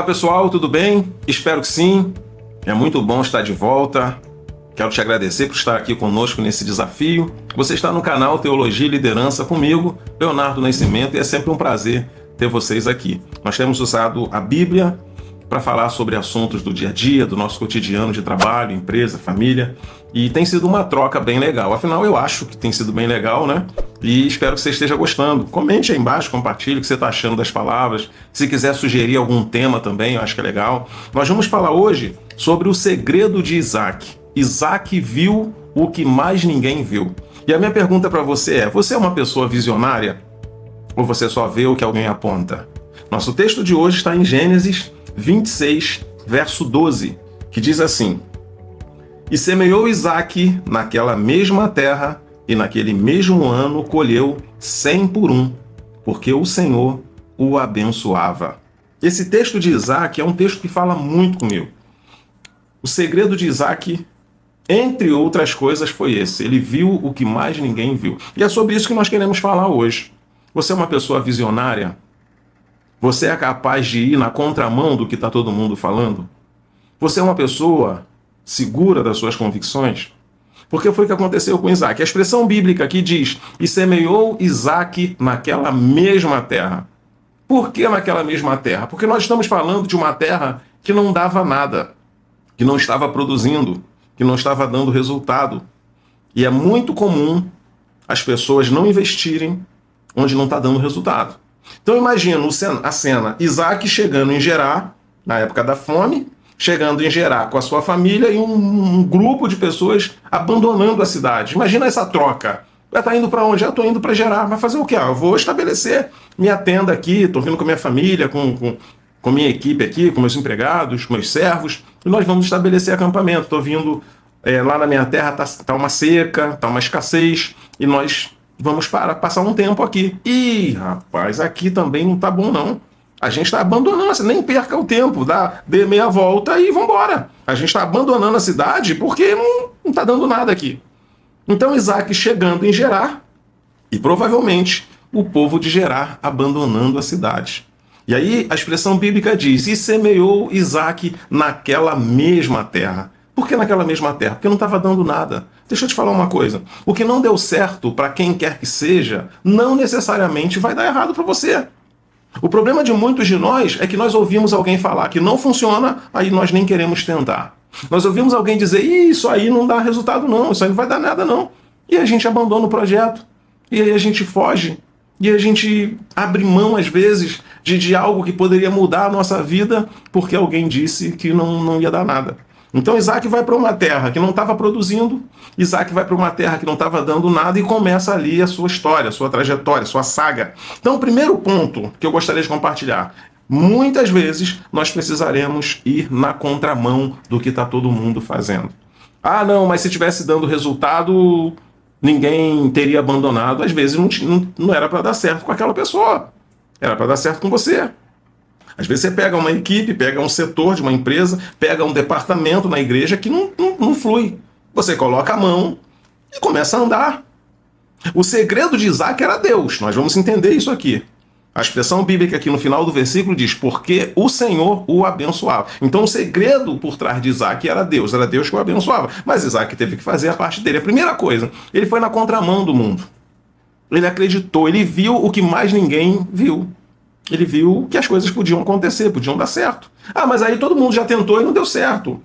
pessoal, tudo bem? Espero que sim. É muito bom estar de volta. Quero te agradecer por estar aqui conosco nesse desafio. Você está no canal Teologia e Liderança comigo, Leonardo Nascimento, e é sempre um prazer ter vocês aqui. Nós temos usado a Bíblia para falar sobre assuntos do dia a dia, do nosso cotidiano de trabalho, empresa, família, e tem sido uma troca bem legal. Afinal, eu acho que tem sido bem legal, né? E espero que você esteja gostando. Comente aí embaixo, compartilhe o que você está achando das palavras. Se quiser sugerir algum tema também, eu acho que é legal. Nós vamos falar hoje sobre o segredo de Isaac. Isaac viu o que mais ninguém viu. E a minha pergunta para você é: você é uma pessoa visionária? Ou você só vê o que alguém aponta? Nosso texto de hoje está em Gênesis 26, verso 12, que diz assim: E semeou Isaque naquela mesma terra, e naquele mesmo ano colheu 100 por 1, porque o Senhor o abençoava. Esse texto de Isaque é um texto que fala muito comigo. O segredo de Isaque, entre outras coisas, foi esse: ele viu o que mais ninguém viu. E é sobre isso que nós queremos falar hoje. Você é uma pessoa visionária? Você é capaz de ir na contramão do que está todo mundo falando? Você é uma pessoa segura das suas convicções? Porque foi o que aconteceu com Isaac. A expressão bíblica aqui diz: e semeou Isaac naquela mesma terra. Por que naquela mesma terra? Porque nós estamos falando de uma terra que não dava nada, que não estava produzindo, que não estava dando resultado. E é muito comum as pessoas não investirem onde não está dando resultado. Então imagina a cena: Isaac chegando em Gerar, na época da fome, chegando em Gerar com a sua família e um grupo de pessoas abandonando a cidade. Imagina essa troca. Vai estar indo para onde? Eu estou indo para Gerar. Vai fazer o quê? Eu vou estabelecer minha tenda aqui, estou vindo com minha família, com minha equipe aqui, com meus empregados, com meus servos, e nós vamos estabelecer acampamento. Estou vindo lá na minha terra, tá uma seca, tá uma escassez, e nós vamos passar um tempo aqui. Ih, rapaz, aqui também não tá bom não. A gente está abandonando, você nem perca o tempo, dê meia volta e vambora. A gente está abandonando a cidade porque não tá dando nada aqui. Então Isaac chegando em Gerar, e provavelmente o povo de Gerar abandonando a cidade. E aí a expressão bíblica diz: e semeou Isaac naquela mesma terra. Por que naquela mesma terra? Porque não estava dando nada. Deixa eu te falar uma coisa: o que não deu certo para quem quer que seja, não necessariamente vai dar errado para você. O problema de muitos de nós é que nós ouvimos alguém falar que não funciona, aí nós nem queremos tentar. Nós ouvimos alguém dizer: isso aí não dá resultado não, isso aí não vai dar nada não. E a gente abandona o projeto, e aí a gente foge, e a gente abre mão às vezes de algo que poderia mudar a nossa vida porque alguém disse que não ia dar nada. Então Isaac vai para uma terra que não estava produzindo, Isaac vai para uma terra que não estava dando nada e começa ali a sua história, a sua trajetória, a sua saga. Então o primeiro ponto que eu gostaria de compartilhar: muitas vezes nós precisaremos ir na contramão do que está todo mundo fazendo. Ah não, mas se tivesse dando resultado, ninguém teria abandonado. Às vezes não era para dar certo com aquela pessoa, era para dar certo com você. Às vezes você pega uma equipe, pega um setor de uma empresa, pega um departamento na igreja que não flui. Você coloca a mão e começa a andar. O segredo de Isaac era Deus. Nós vamos entender isso aqui. A expressão bíblica aqui no final do versículo diz: porque o Senhor o abençoava. Então o segredo por trás de Isaac era Deus que o abençoava. Mas Isaac teve que fazer a parte dele. A primeira coisa, ele foi na contramão do mundo. Ele acreditou, ele viu o que mais ninguém viu. Ele viu que as coisas podiam acontecer, podiam dar certo. Ah, mas aí todo mundo já tentou e não deu certo.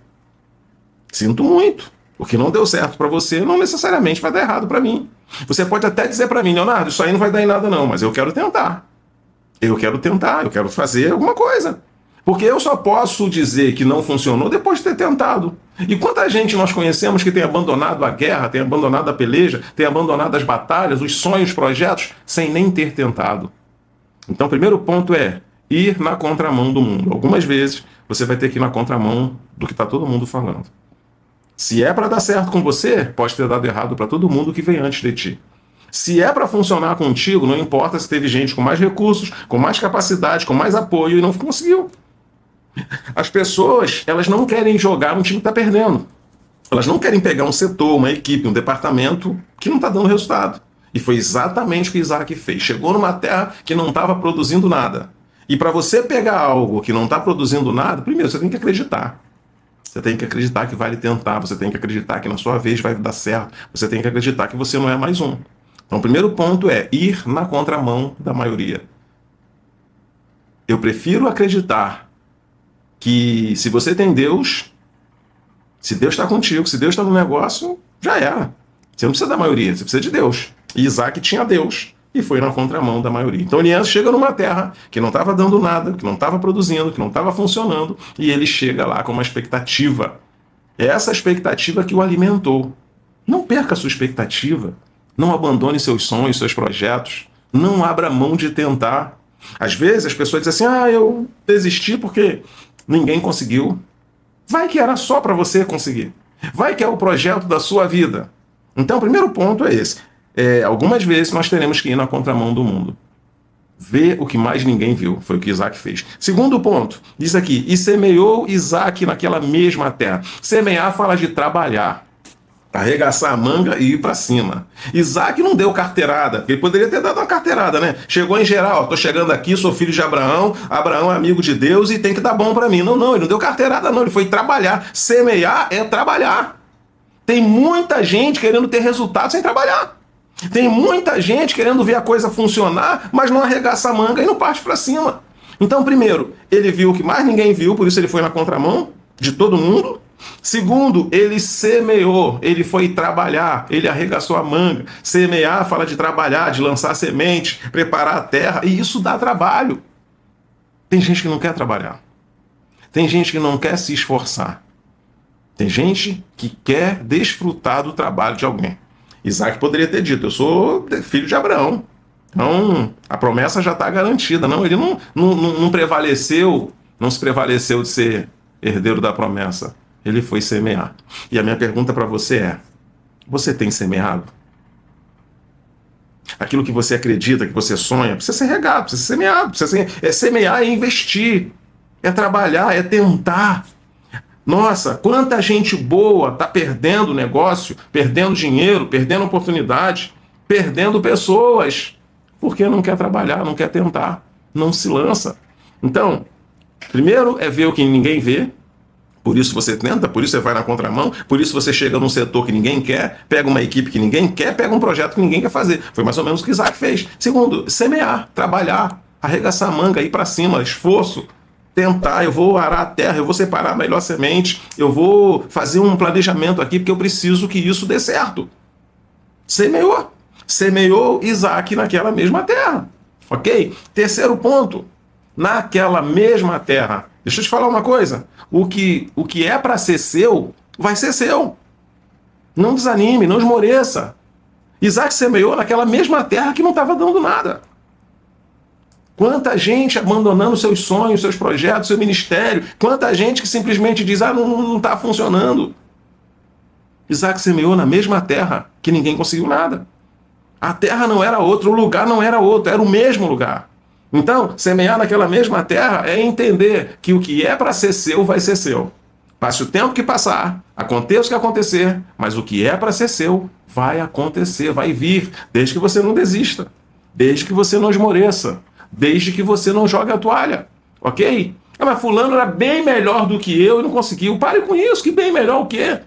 Sinto muito. O que não deu certo para você não necessariamente vai dar errado para mim. Você pode até dizer para mim: Leonardo, isso aí não vai dar em nada não, mas eu quero tentar. Eu quero fazer alguma coisa. Porque eu só posso dizer que não funcionou depois de ter tentado. E quanta gente nós conhecemos que tem abandonado a guerra, tem abandonado a peleja, tem abandonado as batalhas, os sonhos, os projetos, sem nem ter tentado. Então o primeiro ponto é ir na contramão do mundo. Algumas vezes você vai ter que ir na contramão do que está todo mundo falando. Se é para dar certo com você, pode ter dado errado para todo mundo que veio antes de ti. Se é para funcionar contigo, não importa se teve gente com mais recursos, com mais capacidade, com mais apoio e não conseguiu. As pessoas, elas não querem jogar um time que está perdendo. Elas não querem pegar um setor, uma equipe, um departamento que não está dando resultado. E foi exatamente o que Isaac fez. Chegou numa terra que não estava produzindo nada. E para você pegar algo que não está produzindo nada, primeiro você tem que acreditar. Você tem que acreditar que vale tentar, você tem que acreditar que na sua vez vai dar certo, você tem que acreditar que você não é mais um. Então o primeiro ponto é ir na contramão da maioria. Eu prefiro acreditar que se você tem Deus, se Deus está contigo, se Deus está no negócio, já era. Você não precisa da maioria, você precisa de Deus. E Isaac tinha Deus e foi na contramão da maioria. Então Elias chega numa terra que não estava dando nada, que não estava produzindo, que não estava funcionando, e ele chega lá com uma expectativa. É essa expectativa que o alimentou. Não perca a sua expectativa. Não abandone seus sonhos, seus projetos. Não abra mão de tentar. Às vezes as pessoas dizem assim, eu desisti porque ninguém conseguiu. Vai que era só para você conseguir. Vai que é o projeto da sua vida. Então o primeiro ponto é esse. Algumas vezes nós teremos que ir na contramão do mundo. Ver o que mais ninguém viu. Foi o que Isaac fez. Segundo ponto, diz aqui, e semeou Isaac naquela mesma terra. Semear fala de trabalhar. Arregaçar a manga e ir para cima. Isaac não deu carteirada, porque ele poderia ter dado uma carteirada, né? Chegou em geral, tô chegando aqui, sou filho de Abraão, Abraão é amigo de Deus e tem que dar bom para mim. Não, ele não deu carteirada não, ele foi trabalhar. Semear é trabalhar. Tem muita gente querendo ter resultado sem trabalhar. Tem muita gente querendo ver a coisa funcionar, mas não arregaça a manga e não parte para cima. Então, primeiro, ele viu o que mais ninguém viu, por isso ele foi na contramão de todo mundo. Segundo, ele semeou, ele foi trabalhar, ele arregaçou a manga. Semear fala de trabalhar, de lançar semente, preparar a terra, e isso dá trabalho. Tem gente que não quer trabalhar. Tem gente que não quer se esforçar. Tem gente que quer desfrutar do trabalho de alguém. Isaac poderia ter dito, eu sou filho de Abraão. Então, a promessa já está garantida. Não, ele não prevaleceu, não se prevaleceu de ser herdeiro da promessa. Ele foi semear. E a minha pergunta para você é, você tem semeado? Aquilo que você acredita, que você sonha, precisa ser regado, precisa ser semeado. É semear, é investir, é trabalhar, é tentar. Nossa, quanta gente boa está perdendo negócio, perdendo dinheiro, perdendo oportunidade, perdendo pessoas, porque não quer trabalhar, não quer tentar, não se lança. Então, primeiro é ver o que ninguém vê, por isso você tenta, por isso você vai na contramão, por isso você chega num setor que ninguém quer, pega uma equipe que ninguém quer, pega um projeto que ninguém quer fazer. Foi mais ou menos o que Isaac fez. Segundo, semear, trabalhar, arregaçar a manga, ir para cima, esforço. Tentar, eu vou arar a terra, eu vou separar a melhor semente, eu vou fazer um planejamento aqui, porque eu preciso que isso dê certo. Semeou. Semeou Isaac naquela mesma terra. Ok? Terceiro ponto. Naquela mesma terra. Deixa eu te falar uma coisa. O que é para ser seu, vai ser seu. Não desanime, não esmoreça. Isaac semeou naquela mesma terra que não estava dando nada. Quanta gente abandonando seus sonhos, seus projetos, seu ministério. Quanta gente que simplesmente diz, não está funcionando. Isaac semeou na mesma terra que ninguém conseguiu nada. A terra não era outra, o lugar não era outro, era o mesmo lugar. Então, semear naquela mesma terra é entender que o que é para ser seu vai ser seu. Passe o tempo que passar, aconteça o que acontecer, mas o que é para ser seu vai acontecer, vai vir, desde que você não desista, desde que você não esmoreça. Desde que você não jogue a toalha, ok? Mas fulano era bem melhor do que eu e não conseguiu. Pare com isso, que bem melhor o quê?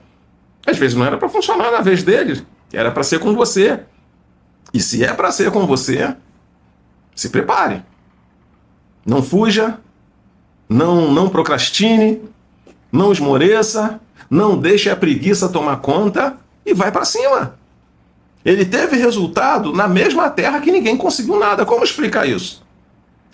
Às vezes não era para funcionar na vez dele, era para ser com você. E se é para ser com você, se prepare. Não fuja, não procrastine, não esmoreça, não deixe a preguiça tomar conta e vai para cima. Ele teve resultado na mesma terra que ninguém conseguiu nada. Como explicar isso?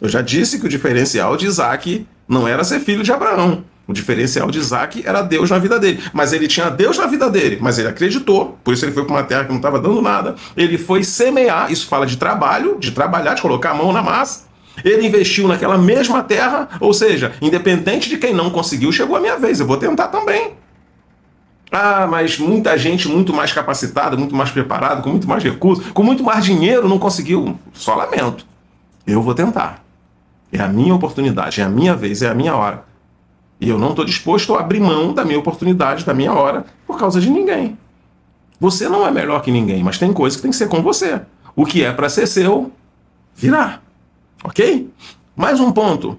Eu já disse que o diferencial de Isaac não era ser filho de Abraão. O diferencial de Isaac era Deus na vida dele. Mas ele tinha Deus na vida dele, mas ele acreditou. Por isso ele foi para uma terra que não estava dando nada. Ele foi semear, isso fala de trabalho, de trabalhar, de colocar a mão na massa. Ele investiu naquela mesma terra, ou seja, independente de quem não conseguiu, chegou a minha vez, eu vou tentar também. Mas muita gente muito mais capacitada, muito mais preparada, com muito mais recursos, com muito mais dinheiro não conseguiu. Só lamento. Eu vou tentar. É a minha oportunidade, é a minha vez, é a minha hora. E eu não estou disposto a abrir mão da minha oportunidade, da minha hora, por causa de ninguém. Você não é melhor que ninguém, mas tem coisa que tem que ser com você. O que é para ser seu, virá. Ok? Mais um ponto.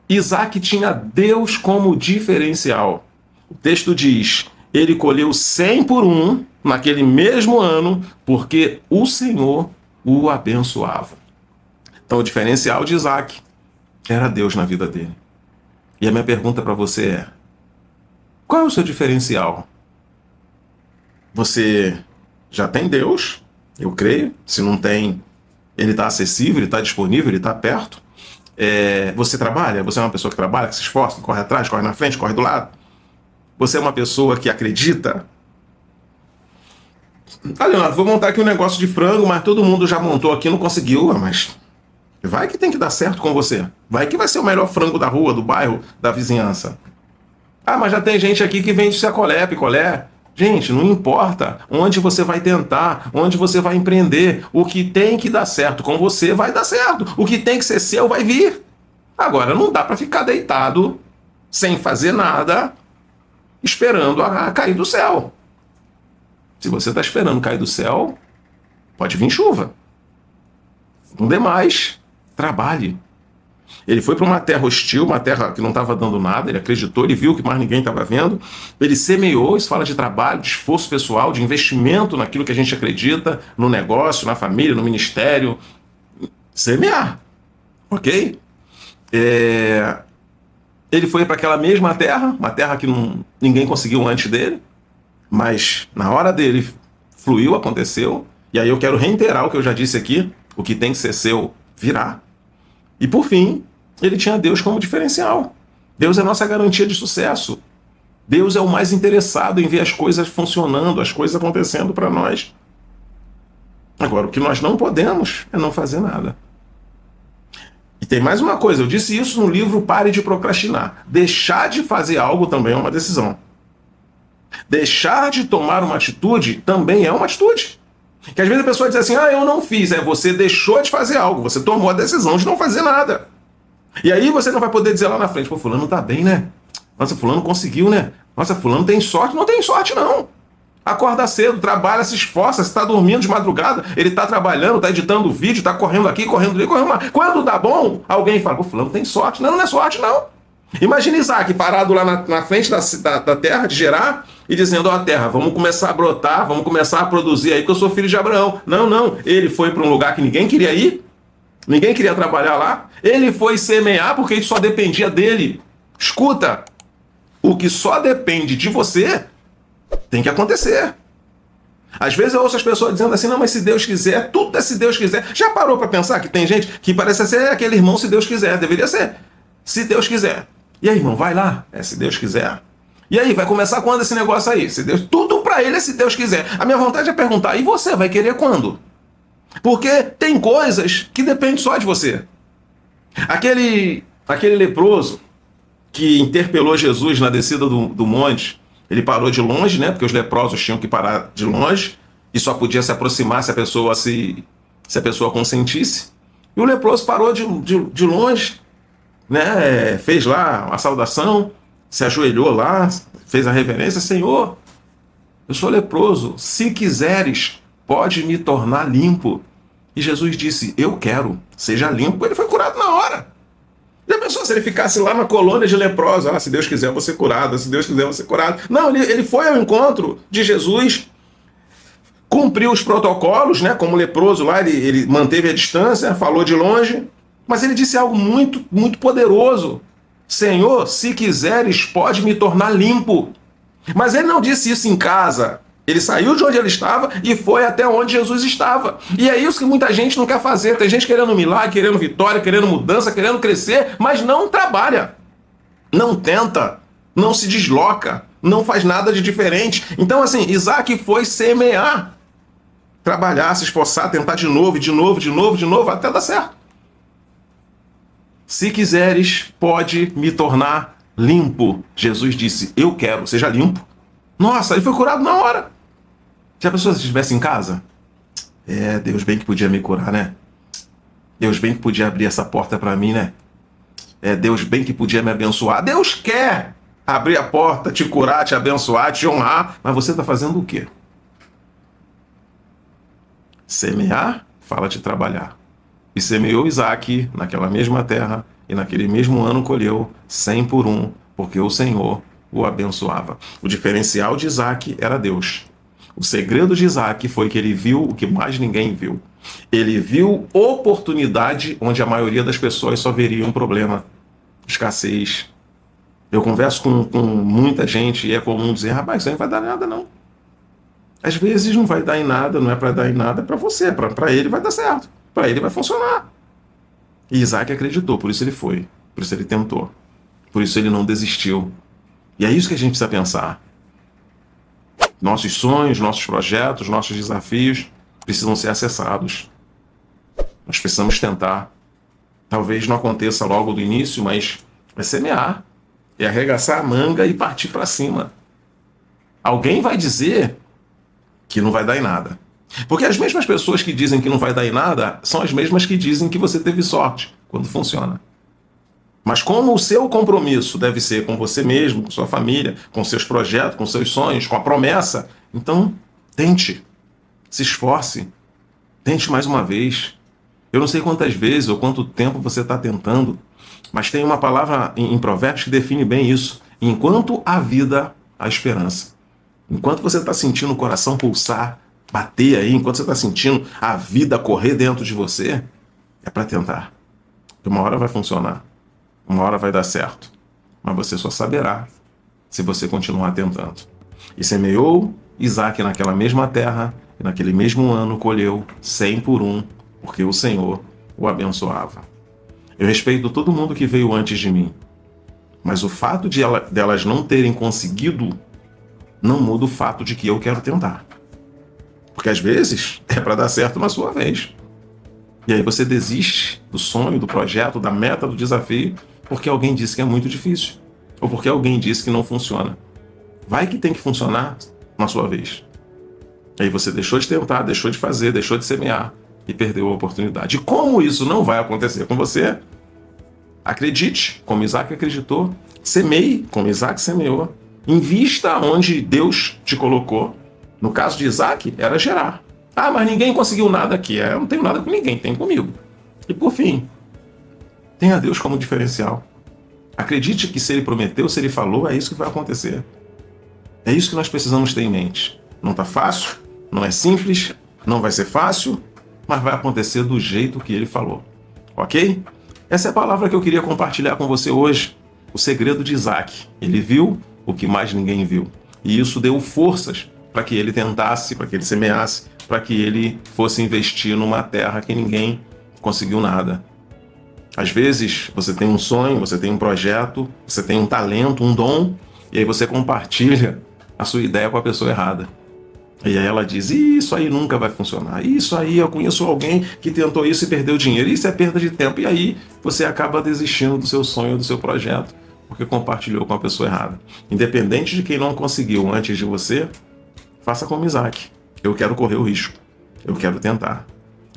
Isaac tinha Deus como diferencial. O texto diz, ele colheu 100 por um naquele mesmo ano, porque o Senhor o abençoava. Então o diferencial de Isaac era Deus na vida dele. E a minha pergunta para você é, qual é o seu diferencial? Você já tem Deus? Eu creio. Se não tem, ele está acessível, ele está disponível, ele está perto. Você trabalha? Você é uma pessoa que trabalha, que se esforça, que corre atrás, corre na frente, corre do lado? Você é uma pessoa que acredita? Ah, Leonardo, vou montar aqui um negócio de frango, mas todo mundo já montou aqui, não conseguiu. Mas vai que tem que dar certo com você. Vai que vai ser o melhor frango da rua, do bairro, da vizinhança. Ah, mas já tem gente aqui que vende sacolé, picolé. Gente, não importa onde você vai tentar, onde você vai empreender. O que tem que dar certo com você vai dar certo. O que tem que ser seu vai vir. Agora, não dá para ficar deitado, sem fazer nada, esperando a cair do céu. Se você está esperando cair do céu, pode vir chuva. Não dê mais. Trabalhe. Ele foi para uma terra hostil, uma terra que não estava dando nada, ele acreditou, ele viu que mais ninguém estava vendo, ele semeou, isso fala de trabalho, de esforço pessoal, de investimento naquilo que a gente acredita, no negócio, na família, no ministério. Semear, ok? Ele foi para aquela mesma terra, uma terra que ninguém conseguiu antes dele, mas na hora dele fluiu, aconteceu, e aí eu quero reiterar o que eu já disse aqui, o que tem que ser seu virá. E por fim, ele tinha Deus como diferencial. Deus é a nossa garantia de sucesso. Deus é o mais interessado em ver as coisas funcionando, as coisas acontecendo para nós. Agora, o que nós não podemos é não fazer nada. E tem mais uma coisa, eu disse isso no livro Pare de Procrastinar. Deixar de fazer algo também é uma decisão. Deixar de tomar uma atitude também é uma atitude. Que às vezes a pessoa diz assim, eu não fiz. Você deixou de fazer algo, você tomou a decisão de não fazer nada. E aí você não vai poder dizer lá na frente, pô, fulano tá bem, né? Nossa, fulano conseguiu, né? Nossa, fulano tem sorte. Não tem sorte, não. Acorda cedo, trabalha, se esforça, se tá dormindo de madrugada, ele tá trabalhando, tá editando vídeo, tá correndo aqui, correndo ali, correndo lá. Quando dá bom, alguém fala, pô, fulano tem sorte. Não, não é sorte, não. Imagina Isaac parado lá na frente da terra, de Gerar, e dizendo, terra, vamos começar a brotar, vamos começar a produzir aí, que eu sou filho de Abraão. Não, não. Ele foi para um lugar que ninguém queria ir, ninguém queria trabalhar lá. Ele foi semear porque isso só dependia dele. Escuta, o que só depende de você tem que acontecer. Às vezes eu ouço as pessoas dizendo assim, não, mas se Deus quiser, tudo é se Deus quiser. Já parou para pensar que tem gente que parece ser aquele irmão se Deus quiser, deveria ser, se Deus quiser. E aí, irmão, vai lá, se Deus quiser. E aí, vai começar quando esse negócio aí? Se Deus, tudo para ele é se Deus quiser. A minha vontade é perguntar, e você vai querer quando? Porque tem coisas que dependem só de você. Aquele leproso que interpelou Jesus na descida do monte, ele parou de longe, né? Porque os leprosos tinham que parar de longe e só podia se aproximar se a pessoa consentisse. E o leproso parou de longe, né? Fez lá a saudação, se ajoelhou lá, fez a reverência, Senhor, eu sou leproso, se quiseres, pode me tornar limpo. E Jesus disse, eu quero, seja limpo. Ele foi curado na hora. Já pensou se ele ficasse lá na colônia de leprosos? Se Deus quiser, eu vou ser curado, se Deus quiser, eu vou ser curado. Não, ele foi ao encontro de Jesus, cumpriu os protocolos, né? Como leproso lá, ele manteve a distância, falou de longe, mas ele disse algo muito, muito poderoso. Senhor, se quiseres, pode me tornar limpo. Mas ele não disse isso em casa. Ele saiu de onde ele estava e foi até onde Jesus estava. E é isso que muita gente não quer fazer. Tem gente querendo milagre, querendo vitória, querendo mudança, querendo crescer, mas não trabalha. Não tenta, não se desloca, não faz nada de diferente. Então, assim, Isaac foi semear. Trabalhar, se esforçar, tentar de novo, até dar certo. Se quiseres, pode me tornar limpo. Jesus disse, eu quero, seja limpo. Nossa, ele foi curado na hora. Se a pessoa estivesse em casa, Deus bem que podia me curar, né? Deus bem que podia abrir essa porta para mim, né? Deus bem que podia me abençoar. Deus quer abrir a porta, te curar, te abençoar, te honrar, mas você está fazendo o quê? Semear fala de trabalhar. E semeou Isaac naquela mesma terra, e naquele mesmo ano colheu 100 por um, porque o Senhor o abençoava. O diferencial de Isaac era Deus. O segredo de Isaac foi que ele viu o que mais ninguém viu. Ele viu oportunidade onde a maioria das pessoas só veria um problema, escassez. Eu converso com muita gente e é comum dizer, rapaz, isso aí não vai dar nada não. Às vezes não vai dar em nada, não é para dar em nada, é para você, para ele vai dar certo, para ele vai funcionar. E Isaac acreditou, por isso ele foi, por isso ele tentou, por isso ele não desistiu. E é isso que a gente precisa pensar. Nossos sonhos, nossos projetos, nossos desafios precisam ser acessados. Nós precisamos tentar. Talvez não aconteça logo do início, mas é semear, é arregaçar a manga e partir para cima. Alguém vai dizer que não vai dar em nada. Porque as mesmas pessoas que dizem que não vai dar em nada são as mesmas que dizem que você teve sorte quando funciona. Mas como o seu compromisso deve ser com você mesmo, com sua família, com seus projetos, com seus sonhos, com a promessa, então tente, se esforce, tente mais uma vez. Eu não sei quantas vezes ou quanto tempo você está tentando, mas tem uma palavra em Provérbios que define bem isso. Enquanto há vida, há esperança. Enquanto você está sentindo o coração pulsar, bater aí, enquanto você está sentindo a vida correr dentro de você, é para tentar. Porque uma hora vai funcionar, uma hora vai dar certo, mas você só saberá se você continuar tentando. E semeou Isaac naquela mesma terra, e naquele mesmo ano colheu 100 por um, porque o Senhor o abençoava. Eu respeito todo mundo que veio antes de mim, mas o fato delas não terem conseguido não muda o fato de que eu quero tentar. Porque às vezes é para dar certo na sua vez. E aí você desiste do sonho, do projeto, da meta, do desafio, porque alguém disse que é muito difícil. Ou porque alguém disse que não funciona. Vai que tem que funcionar na sua vez. E aí você deixou de tentar, deixou de fazer, deixou de semear e perdeu a oportunidade. E como isso não vai acontecer com você, acredite, como Isaac acreditou, semeie, como Isaac semeou, invista onde Deus te colocou. No caso de Isaac, era gerar. Ah, mas ninguém conseguiu nada aqui. Eu não tenho nada com ninguém, tem comigo. E por fim, tenha Deus como diferencial. Acredite que se Ele prometeu, se Ele falou, é isso que vai acontecer. É isso que nós precisamos ter em mente. Não está fácil, não é simples, não vai ser fácil, mas vai acontecer do jeito que Ele falou. Ok? Essa é a palavra que eu queria compartilhar com você hoje. O segredo de Isaac. Ele viu o que mais ninguém viu. E isso deu forças para que ele tentasse, para que ele semeasse, para que ele fosse investir numa terra que ninguém conseguiu nada. Às vezes você tem um sonho, você tem um projeto, você tem um talento, um dom, e aí você compartilha a sua ideia com a pessoa errada. E aí ela diz, isso aí nunca vai funcionar, isso aí eu conheço alguém que tentou isso e perdeu dinheiro, isso é perda de tempo. E aí você acaba desistindo do seu sonho, do seu projeto, porque compartilhou com a pessoa errada. Independente de quem não conseguiu antes de você, faça como Isaac. Eu quero correr o risco. Eu quero tentar.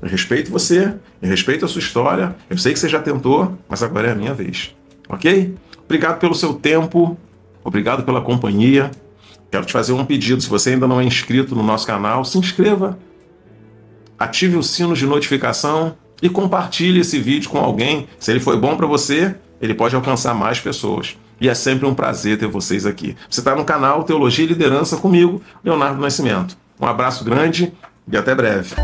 Eu respeito você, eu respeito a sua história, eu sei que você já tentou, mas agora é a minha vez. Ok? Obrigado pelo seu tempo, obrigado pela companhia. Quero te fazer um pedido, se você ainda não é inscrito no nosso canal, se inscreva, ative o sino de notificação e compartilhe esse vídeo com alguém. Se ele foi bom para você, ele pode alcançar mais pessoas. E é sempre um prazer ter vocês aqui. Você está no canal Teologia e Liderança comigo, Leonardo Nascimento. Um abraço grande e até breve.